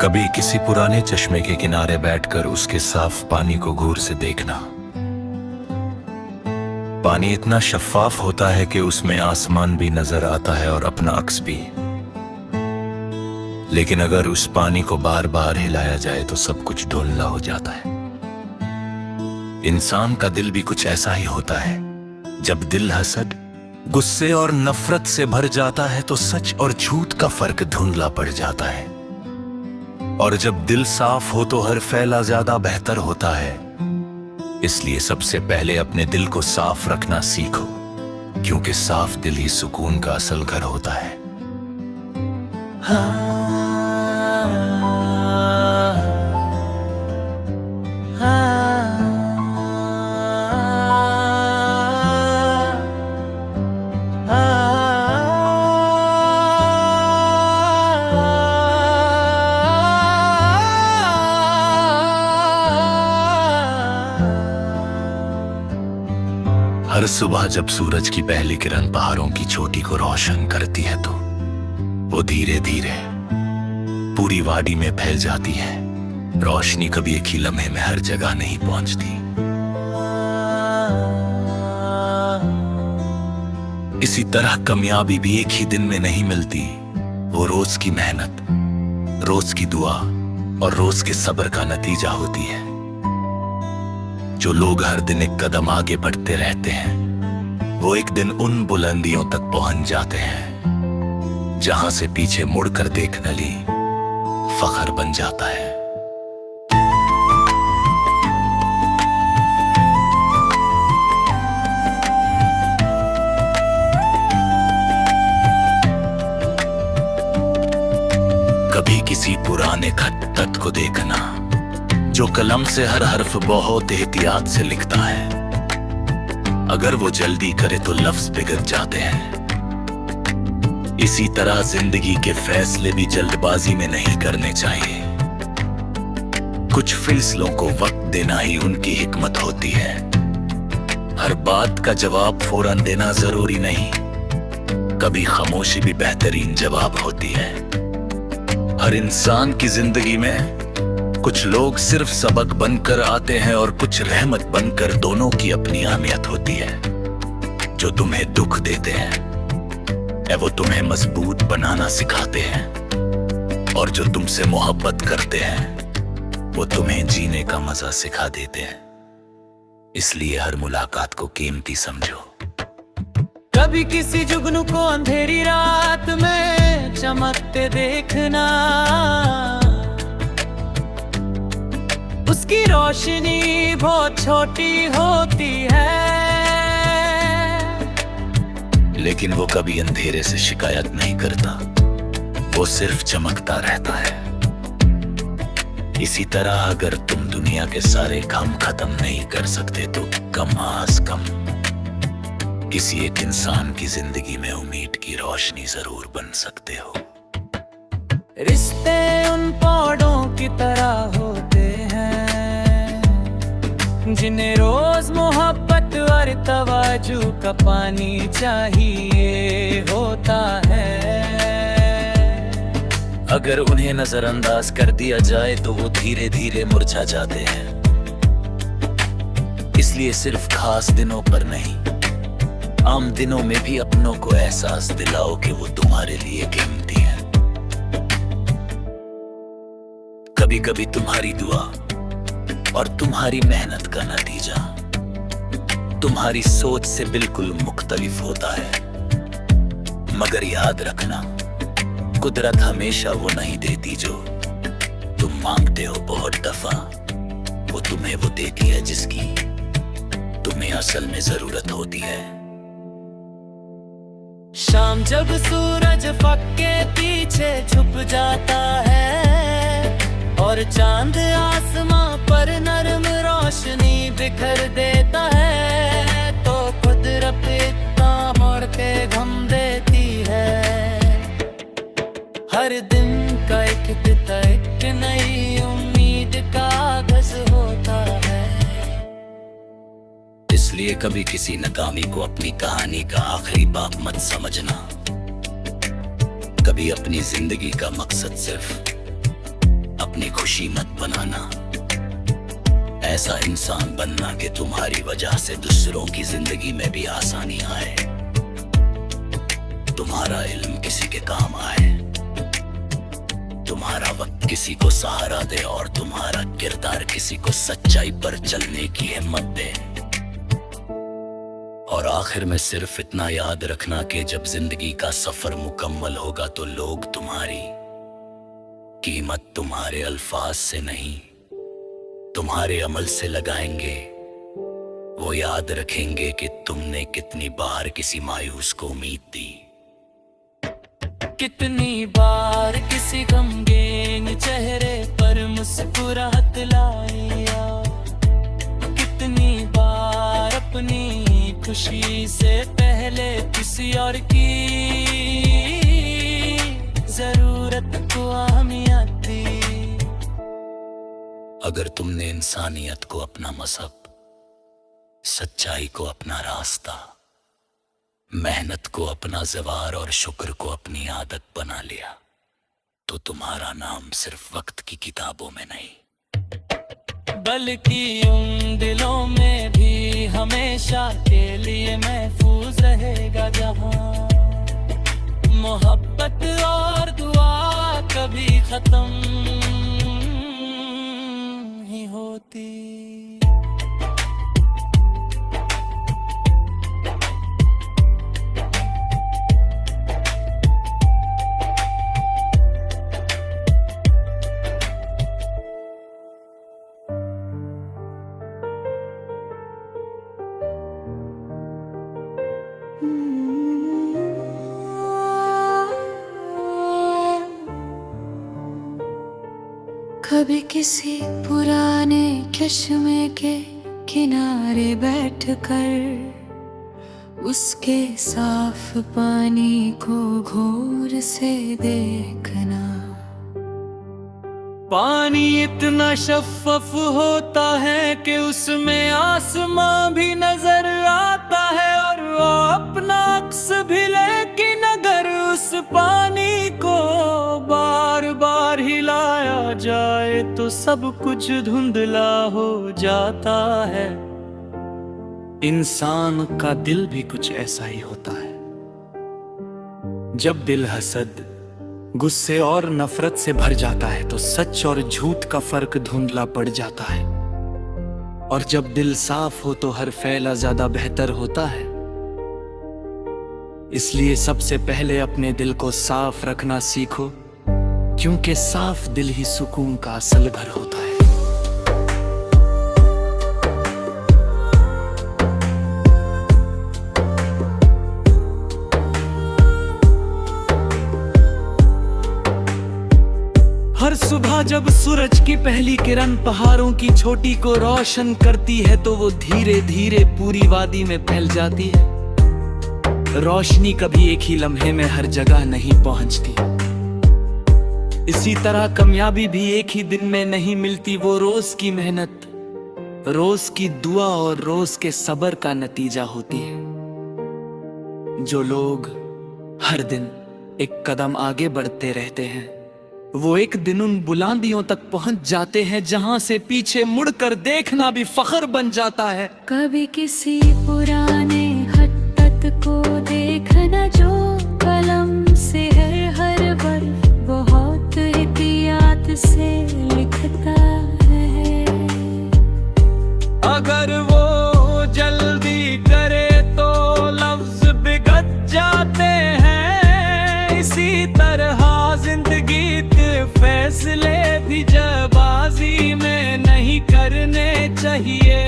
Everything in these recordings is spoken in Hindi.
कभी किसी पुराने चश्मे के किनारे बैठकर उसके साफ पानी को गौर से देखना। पानी इतना शफ्फाफ होता है कि उसमें आसमान भी नजर आता है और अपना अक्स भी। लेकिन अगर उस पानी को बार बार हिलाया जाए तो सब कुछ धुंधला हो जाता है। इंसान का दिल भी कुछ ऐसा ही होता है। जब दिल हसद, गुस्से और नफरत से भर जाता है तो सच और झूठ का फर्क धुंधला पड़ जाता है। और जब दिल साफ हो तो हर फैसला ज्यादा बेहतर होता है। इसलिए सबसे पहले अपने दिल को साफ रखना सीखो, क्योंकि साफ दिल ही सुकून का असल घर होता है। हर सुबह जब सूरज की पहली किरण पहाड़ों की चोटी को रोशन करती है तो वो धीरे धीरे पूरी वादी में फैल जाती है। रोशनी कभी एक ही लम्हे में हर जगह नहीं पहुंचती। इसी तरह कामयाबी भी एक ही दिन में नहीं मिलती। वो रोज की मेहनत, रोज की दुआ और रोज के सब्र का नतीजा होती है। जो लोग हर दिन एक कदम आगे बढ़ते रहते हैं वो एक दिन उन बुलंदियों तक पहुंच जाते हैं जहां से पीछे मुड़कर देखना ही फख्र बन जाता है। कभी किसी पुराने खत को देखना जो कलम से हर हर्फ बहुत एहतियात से लिखता है। अगर वो जल्दी करे तो लफ्ज बिगड़ जाते हैं। इसी तरह जिंदगी के फैसले भी जल्दबाजी में नहीं करने चाहिए। कुछ फैसलों को वक्त देना ही उनकी हिकमत होती है। हर बात का जवाब फौरन देना जरूरी नहीं, कभी खामोशी भी बेहतरीन जवाब होती है। हर इंसान की जिंदगी में कुछ लोग सिर्फ सबक बनकर आते हैं और कुछ रहमत बनकर। दोनों की अपनी अहमियत होती है। जो तुम्हें दुख देते हैं वो तुम्हें मजबूत बनाना सिखाते हैं, और जो तुमसे मोहब्बत करते हैं वो तुम्हें जीने का मजा सिखा देते हैं। इसलिए हर मुलाकात को कीमती समझो। कभी किसी जुगनू को अंधेरी रात में चमकते देखना, उसकी रोशनी बहुत छोटी होती है, लेकिन वो कभी अंधेरे से शिकायत नहीं करता, वो सिर्फ चमकता रहता है। इसी तरह अगर तुम दुनिया के सारे काम खत्म नहीं कर सकते तो कम आज कम किसी एक इंसान की जिंदगी में उम्मीद की रोशनी जरूर बन सकते हो। रिश्ते उन पौधों की तरह होते हैं जिन्हें रोज मोहब्बत और तवज्जो का पानी चाहिए होता है। अगर उन्हें नजरअंदाज कर दिया जाए तो वो धीरे धीरे मुरझा जाते हैं। इसलिए सिर्फ खास दिनों पर नहीं, आम दिनों में भी अपनों को एहसास दिलाओ कि वो तुम्हारे लिए कीमती है। कभी कभी तुम्हारी दुआ और तुम्हारी मेहनत का नतीजा तुम्हारी सोच से बिल्कुल मुख्तलिफ होता है। मगर याद रखना, कुदरत हमेशा वो नहीं देती जो तुम मांगते हो। बहुत दफा वो तुम्हें वो देती है जिसकी तुम्हें असल में जरूरत होती है। शाम जब सूरज फक के पीछे छुप जाता है और चांद आसमां पर नरम रोशनी बिखर देता है, तो कुदरत इतना मोड़ के गम देती है। हर दिन का एक बिता एक नई उम्मीद का आगाज होता है। इसलिए कभी किसी नाकामी को अपनी कहानी का आखिरी बाप मत समझना। कभी अपनी जिंदगी का मकसद सिर्फ अपनी खुशी मत बनाना। ऐसा इंसान बनना कि तुम्हारी वजह से दूसरों की जिंदगी में भी आसानी आए, तुम्हारा इल्म किसी के काम आए, तुम्हारा वक्त किसी को सहारा दे और तुम्हारा किरदार किसी को सच्चाई पर चलने की हिम्मत दे। और आखिर में सिर्फ इतना याद रखना कि जब जिंदगी का सफर मुकम्मल होगा तो लोग तुम्हारी कीमत तुम्हारे अल्फाज से नहीं, तुम्हारे अमल से लगाएंगे। वो याद रखेंगे कि तुमने कितनी बार किसी मायूस को उम्मीद दी, कितनी बार किसी गमगीन चेहरे पर मुस्कुराहट लाया, कितनी बार अपनी खुशी से पहले किसी और की जरूरत को अहमियत दी। अगर तुमने इंसानियत को अपना मजहब, सच्चाई को अपना रास्ता, मेहनत को अपना ज़वार और शुक्र को अपनी आदत बना लिया तो तुम्हारा नाम सिर्फ वक्त की किताबों में नहीं बल्कि उन दिलों में भी हमेशा के लिए महफूज रहेगा, जहां मोहब्बत और दुआ कभी खत्म नहीं होती। कभी किसी पुराने चश्मे के किनारे बैठकर उसके साफ पानी को घूर से देखना। पानी इतना शफ़ाफ़ होता है कि उसमें आसमां भी नजर आता है और वो अपना अक्स भी, लेकिन अगर उस पानी को बार बार हिलाया जाए तो सब कुछ धुंधला हो जाता है। इंसान का दिल भी कुछ ऐसा ही होता है। जब दिल हसद, गुस्से और नफरत से भर जाता है तो सच और झूठ का फर्क धुंधला पड़ जाता है, और जब दिल साफ हो तो हर फैसला ज्यादा बेहतर होता है। इसलिए सबसे पहले अपने दिल को साफ रखना सीखो, क्योंकि साफ दिल ही सुकून का असल घर होता है। हर सुबह जब सूरज की पहली किरण पहाड़ों की चोटी को रोशन करती है तो वो धीरे धीरे पूरी वादी में फैल जाती है। रोशनी कभी एक ही लम्हे में हर जगह नहीं पहुंचती। इसी तरह कामयाबी भी एक ही दिन में नहीं मिलती, वो रोज की मेहनत, रोज की दुआ और रोज के सब्र का नतीजा होती है। जो लोग हर दिन एक कदम आगे बढ़ते रहते हैं वो एक दिन उन बुलंदियों तक पहुंच जाते हैं जहां से पीछे मुड़कर देखना भी फख्र बन जाता है। कभी किसी पुराने खत को देखना जो कलम से हर वर्ष बहुत एहतियात से लिखता है। अगर वो जल्दी करे तो लफ्ज बिगड़ जाते हैं। इसी तरह जिंदगी के फैसले भी जल्दबाजी में नहीं करने चाहिए।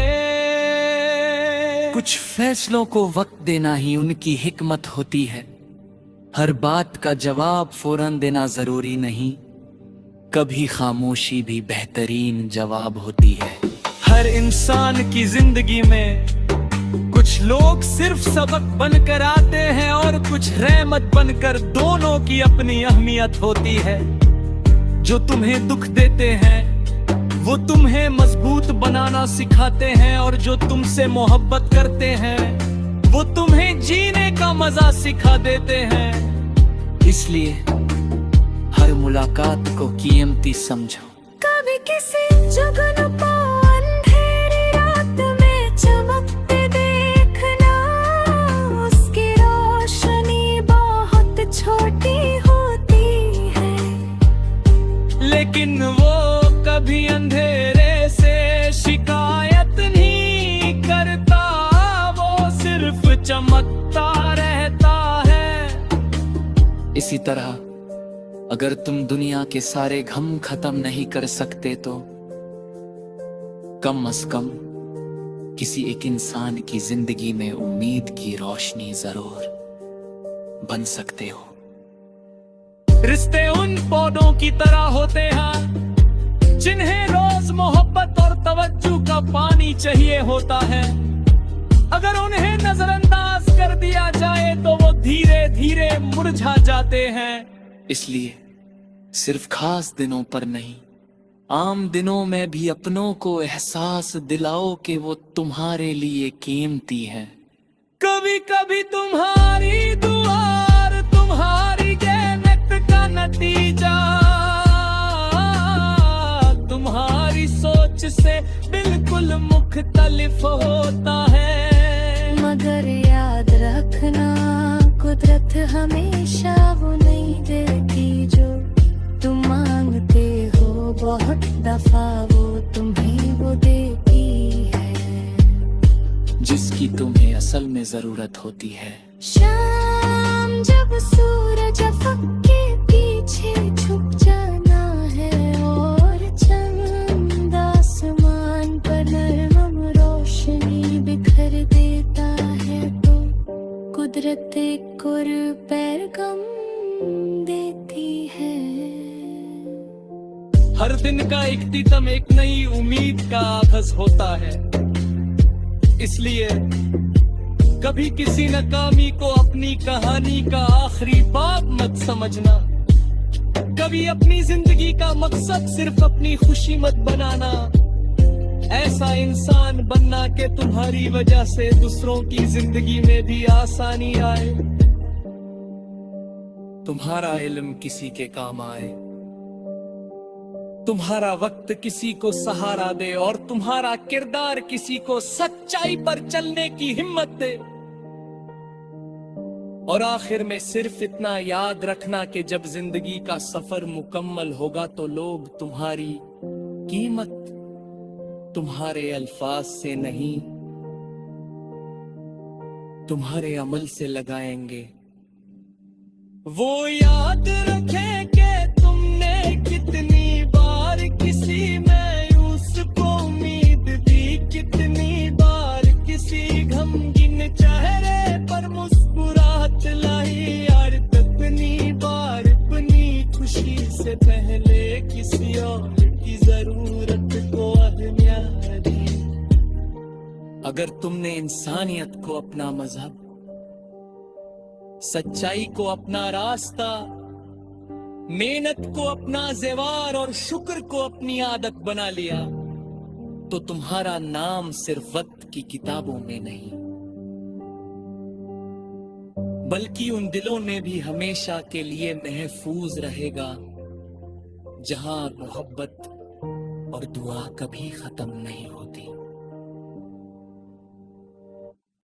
कुछ फैसलों को वक्त देना ही उनकी हिकमत होती है। हर बात का जवाब फौरन देना जरूरी नहीं, कभी खामोशी भी बेहतरीन जवाब होती है। हर इंसान की जिंदगी में कुछ लोग सिर्फ सबक बनकर आते हैं और कुछ रहमत बनकर, दोनों की अपनी अहमियत होती है। जो तुम्हें दुख देते हैं वो तुम्हें मजबूत बनाना सिखाते हैं, और जो तुमसे मोहब्बत करते हैं वो तुम्हें जीने का मजा सिखा देते हैं। इसलिए हर मुलाकात को कीमती समझो, कभी किसी जुगनू को अंधेरी रात में चमकते देखना, उसकी रोशनी बहुत छोटी होती है, लेकिन वो कभी अंधेरे से शिकायत नहीं करता, वो सिर्फ चमकता रहता है। इसी तरह अगर तुम दुनिया के सारे गम खत्म नहीं कर सकते तो कम से कम किसी एक इंसान की जिंदगी में उम्मीद की रोशनी जरूर बन सकते हो। रिश्ते उन पौधों की तरह होते हैं जिन्हें रोज मोहब्बत और तवज्जो का पानी चाहिए होता है। अगर उन्हें नजरअंदाज कर दिया जाए तो वो धीरे धीरे मुरझा जाते हैं। इसलिए सिर्फ खास दिनों पर नहीं, आम दिनों में भी अपनों को एहसास दिलाओ कि वो तुम्हारे लिए कीमती है। कभी कभी तुम्हारी दुआ और तुम्हारी मेहनत का नतीजा तुम्हारी सोच से बिल्कुल मुख्तलिफ होता है। मगर याद रखना, कुदरत हमेशा वो नहीं देती जो तुम मांगते हो, बहुत दफा वो तुम्हें वो देती है जिसकी तुम्हें असल में जरूरत होती है। शाम जब सूरज अफक के पीछे छुप जाना है और चंद आसमान पर नरम रोशनी बिखर देता है, तो कुदरत एक पैरगम देती है। हर दिन का इख्तिताम एक नई उम्मीद का आगाज होता है। इसलिए कभी किसी नाकामी को अपनी कहानी का आखिरी बाब मत समझना। कभी अपनी जिंदगी का मकसद सिर्फ अपनी खुशी मत बनाना। ऐसा इंसान बनना कि तुम्हारी वजह से दूसरों की जिंदगी में भी आसानी आए, तुम्हारा इल्म किसी के काम आए, तुम्हारा वक्त किसी को सहारा दे और तुम्हारा किरदार किसी को सच्चाई पर चलने की हिम्मत दे। और आखिर में सिर्फ इतना याद रखना कि जब जिंदगी का सफर मुकम्मल होगा तो लोग तुम्हारी कीमत तुम्हारे अल्फाज से नहीं, तुम्हारे अमल से लगाएंगे। वो याद रखें कि तुमने कितनी बार किसी मायूस को उम्मीद दी, कितनी बार किसी गमगीन चेहरे पर मुस्कुराहट लाई, यार कितनी बार अपनी खुशी से पहले किसी और की जरूरत को अहमियत दी। अगर तुमने इंसानियत को अपना मजहब, सच्चाई को अपना रास्ता, मेहनत को अपना ज़ेवर और शुक्र को अपनी आदत बना लिया तो तुम्हारा नाम सिर्फ वक्त की किताबों में नहीं बल्कि उन दिलों में भी हमेशा के लिए महफूज रहेगा जहां मोहब्बत और दुआ कभी खत्म नहीं होती।